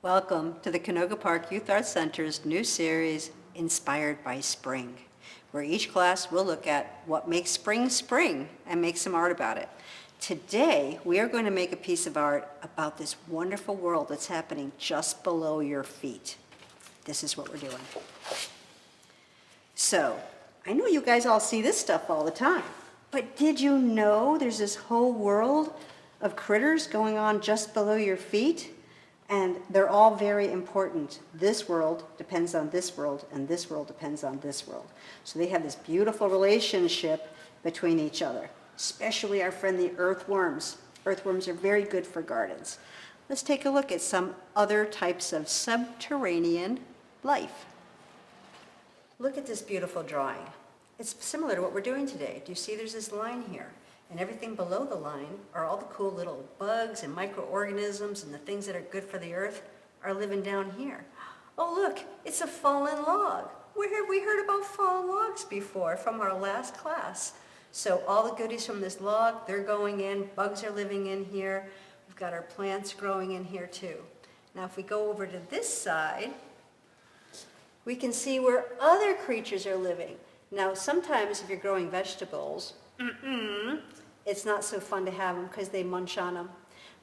Welcome to the Canoga Park Youth Arts Center's new series, Inspired by Spring, where each class will look at what makes spring spring and make some art about it. Today, we are going to make a piece of art about this wonderful world that's happening just below your feet. This is what we're doing. So, I know you guys all see this stuff all the time, but did you know there's this whole world of critters going on just below your feet? And they're all very important. This world depends on this world, and this world depends on this world. So they have this beautiful relationship between each other, especially our friendly earthworms. Earthworms are very good for gardens. Let's take a look at some other types of subterranean life. Look at this beautiful drawing. It's similar to what we're doing today. Do you see there's this line here? And everything below the line are all the cool little bugs and microorganisms and the things that are good for the earth are living down here. Oh look, it's a fallen log. Where have we heard about fallen logs before from our last class? So all the goodies from this log, they're going in, bugs are living in here. We've got our plants growing in here too. Now if we go over to this side, we can see where other creatures are living. Now sometimes if you're growing vegetables, it's not so fun to have them because they munch on them.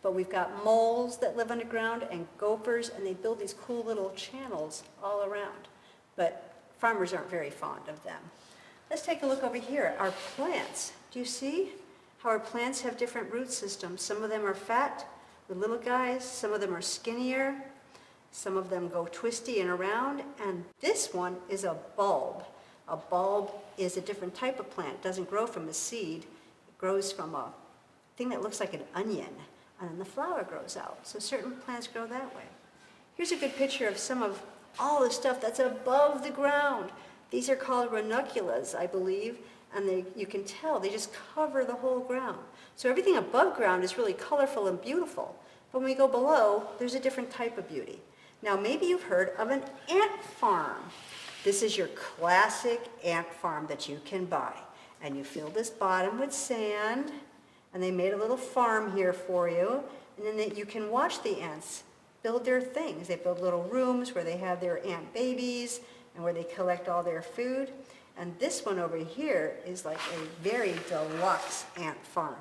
But we've got moles that live underground and gophers, and they build these cool little channels all around. But farmers aren't very fond of them. Let's take a look over here. Our plants. Do you see how our plants have different root systems? Some of them are fat, the little guys. Some of them are skinnier. Some of them go twisty and around. And this one is a bulb. A bulb is a different type of plant. It doesn't grow from a seed. It grows from a thing that looks like an onion, and then the flower grows out. So certain plants grow that way. Here's a good picture of some of all the stuff that's above the ground. These are called ranunculus, I believe, and you can tell they just cover the whole ground. So everything above ground is really colorful and beautiful. But when we go below, there's a different type of beauty. Now maybe you've heard of an ant farm. This is your classic ant farm that you can buy. And you fill this bottom with sand, and they made a little farm here for you, and then you can watch the ants build their things. They build little rooms where they have their ant babies and where they collect all their food. And this one over here is like a very deluxe ant farm.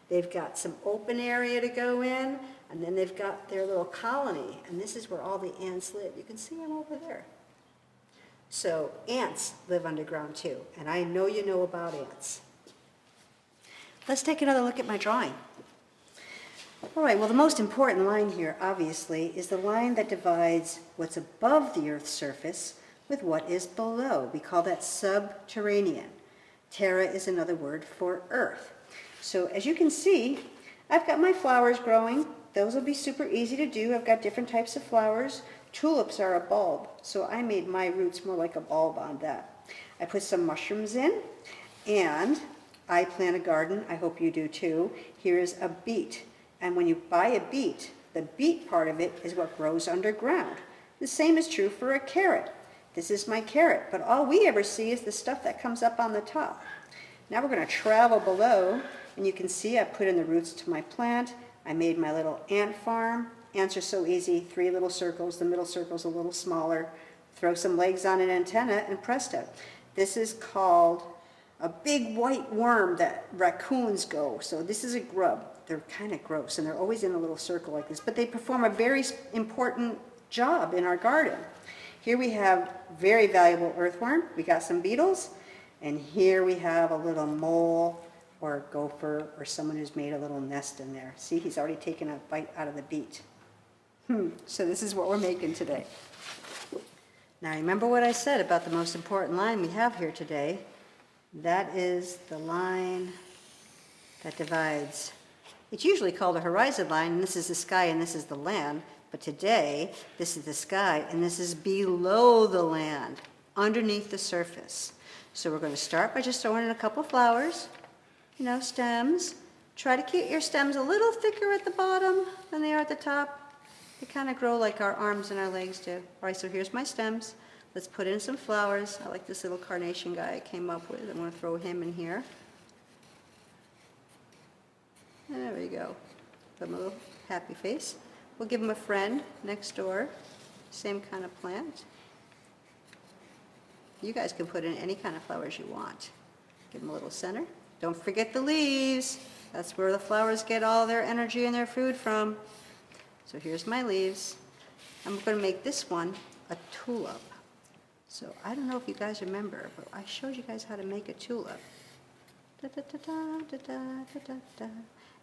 They've got some open area to go in, and then they've got their little colony, and this is where all the ants live. You can see them over there. So ants live underground too, and I know you know about ants. Let's take another look at my drawing. All right, well the most important line here, obviously, is the line that divides what's above the Earth's surface with what is below. We call that subterranean. Terra is another word for Earth. So as you can see, I've got my flowers growing. Those will be super easy to do. I've got different types of flowers. Tulips are a bulb, so I made my roots more like a bulb on that. I put some mushrooms in, and I plant a garden. I hope you do too. Here is a beet, and when you buy a beet, the beet part of it is what grows underground. The same is true for a carrot. This is my carrot, but all we ever see is the stuff that comes up on the top. Now we're going to travel below, and you can see I put in the roots to my plant. I made my little ant farm. Ants are so easy, 3 little circles, the middle circle's a little smaller. Throw some legs on an antenna and presto. This is called a big white worm that raccoons go. So this is a grub. They're kind of gross and they're always in a little circle like this, but they perform a very important job in our garden. Here we have very valuable earthworm. We got some beetles, and here we have a little mole or a gopher or someone who's made a little nest in there. See, he's already taken a bite out of the beet. So this is what we're making today. Now remember what I said about the most important line we have here today. That is the line that divides. It's usually called a horizon line, and this is the sky and this is the land. But today, this is the sky and this is below the land, underneath the surface. So we're going to start by just throwing in a couple flowers, stems. Try to keep your stems a little thicker at the bottom than they are at the top. They kind of grow like our arms and our legs do. All right, so here's my stems. Let's put in some flowers. I like this little carnation guy I came up with. I'm going to throw him in here. There we go. Put him a little happy face. We'll give them a friend next door. Same kind of plant. You guys can put in any kind of flowers you want. Give them a little center. Don't forget the leaves. That's where the flowers get all their energy and their food from. So here's my leaves. I'm going to make this one a tulip. So I don't know if you guys remember, but I showed you guys how to make a tulip. Da, da, da, da, da, da, da, da, da.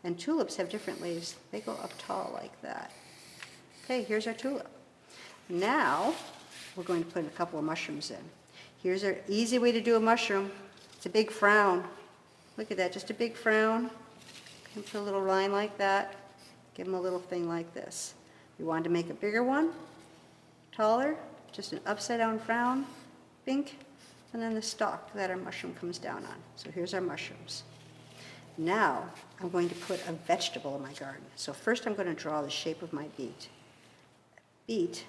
And tulips have different leaves. They go up tall like that. Okay, here's our tulip. Now, we're going to put a couple of mushrooms in. Here's our easy way to do a mushroom. It's a big frown. Look at that, just a big frown. And put a little line like that. Give them a little thing like this. You wanted to make a bigger one, taller, just an upside down frown, pink, and then the stalk that our mushroom comes down on. So here's our mushrooms. Now, I'm going to put a vegetable in my garden. So first I'm going to draw the shape of my beet. Beet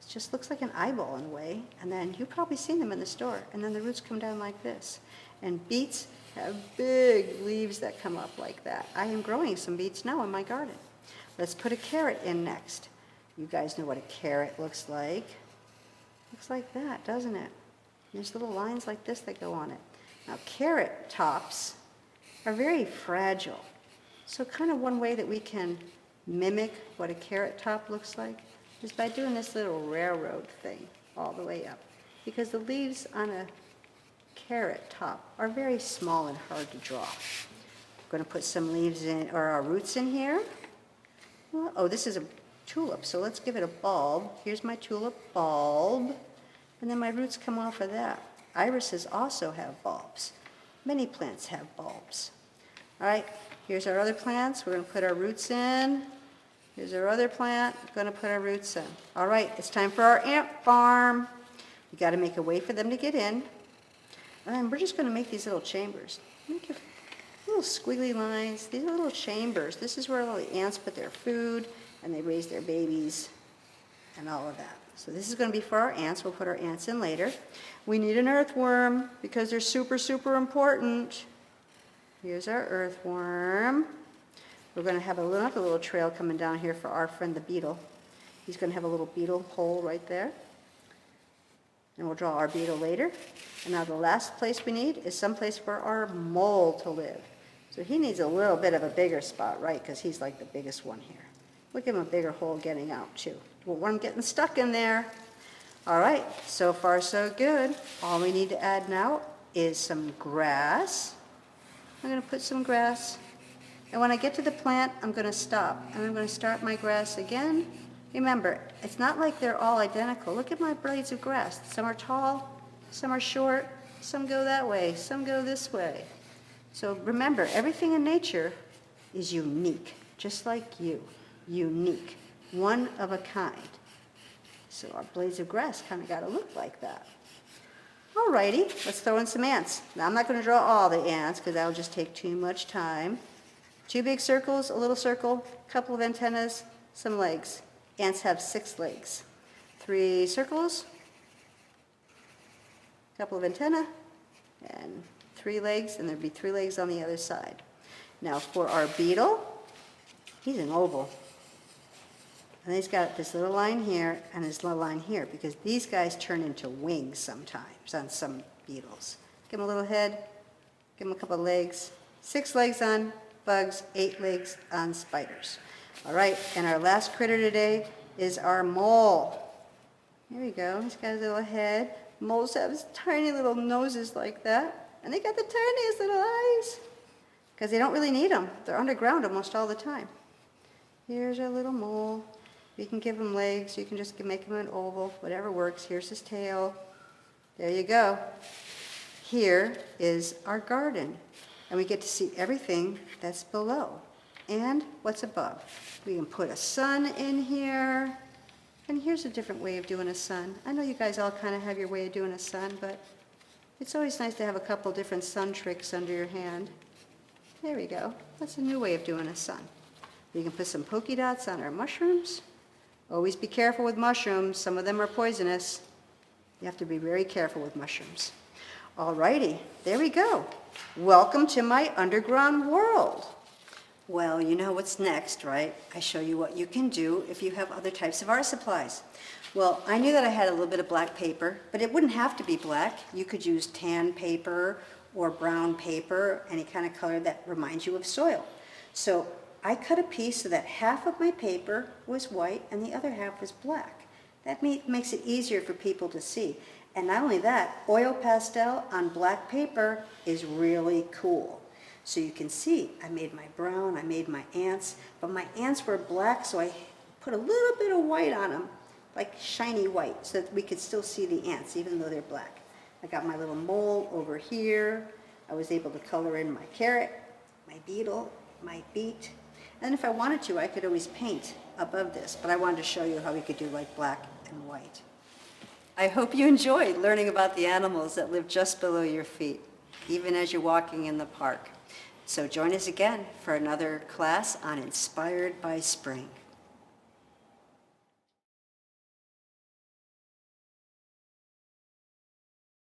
just looks like an eyeball in a way, and then you've probably seen them in the store, and then the roots come down like this. And beets have big leaves that come up like that. I am growing some beets now in my garden. Let's put a carrot in next. You guys know what a carrot looks like. Looks like that, doesn't it? There's little lines like this that go on it. Now carrot tops are very fragile. So kind of one way that we can mimic what a carrot top looks like is by doing this little railroad thing all the way up. Because the leaves on a carrot top are very small and hard to draw. I'm going to put some leaves in, or our roots in here. Well, oh, this is a tulip, so let's give it a bulb. Here's my tulip bulb. And then my roots come off of that. Irises also have bulbs. Many plants have bulbs. All right, here's our other plants. We're going to put our roots in. Here's our other plant. We're going to put our roots in. All right, it's time for our ant farm. You got to make a way for them to get in. And we're just going to make these little chambers. Make little squiggly lines. These are little chambers. This is where all the ants put their food and they raise their babies and all of that. So this is going to be for our ants. We'll put our ants in later. We need an earthworm because they're super, super important. Here's our earthworm. We're going to have a little trail coming down here for our friend the beetle. He's going to have a little beetle hole right there. And we'll draw our beetle later. And now the last place we need is someplace for our mole to live. So he needs a little bit of a bigger spot, right? Because he's like the biggest one here. We'll give him a bigger hole getting out too. We'll want him getting stuck in there. All right, so far so good. All we need to add now is some grass. I'm going to put some grass. And when I get to the plant, I'm going to stop. And I'm going to start my grass again. Remember, it's not like they're all identical. Look at my blades of grass. Some are tall, some are short, some go that way, some go this way. So remember, everything in nature is unique, just like you. Unique, one of a kind. So our blades of grass kind of got to look like that. Alrighty, let's throw in some ants. Now I'm not going to draw all the ants because that will just take too much time. 2 big circles, a little circle, a couple of antennas, some legs. Ants have 6 legs. 3 circles, a couple of antennae, and 3 legs, and there'd be 3 legs on the other side. Now for our beetle, he's an oval. And he's got this little line here and this little line here because these guys turn into wings sometimes on some beetles. Give him a little head, give him a couple of legs. 6 legs on bugs, 8 legs on spiders. All right, and our last critter today is our mole. Here we go, he's got his little head. Moles have his tiny little noses like that, and they got the tiniest little eyes because they don't really need them. They're underground almost all the time. Here's our little mole. You can give him legs, you can just make him an oval, whatever works. Here's his tail. There you go. Here is our garden, and we get to see everything that's below and what's above. We can put a sun in here, and here's a different way of doing a sun. I know you guys all kind of have your way of doing a sun, but it's always nice to have a couple different sun tricks under your hand. There we go. That's a new way of doing a sun. We can put some polka dots on our mushrooms. Always be careful with mushrooms. Some of them are poisonous. You have to be very careful with mushrooms. Alrighty, there we go. Welcome to my underground world. Well, you know what's next, right? I show you what you can do if you have other types of art supplies. Well, I knew that I had a little bit of black paper, but it wouldn't have to be black. You could use tan paper or brown paper, any kind of color that reminds you of soil. So I cut a piece so that half of my paper was white and the other half was black. That makes it easier for people to see. And not only that, oil pastel on black paper is really cool. So you can see, I made my brown, I made my ants, but my ants were black, so I put a little bit of white on them, like shiny white, so that we could still see the ants, even though they're black. I got my little mole over here. I was able to color in my carrot, my beetle, my beet. And if I wanted to, I could always paint above this, but I wanted to show you how we could do like black and white. I hope you enjoyed learning about the animals that live just below your feet, even as you're walking in the park. So join us again for another class on Inspired by Spring.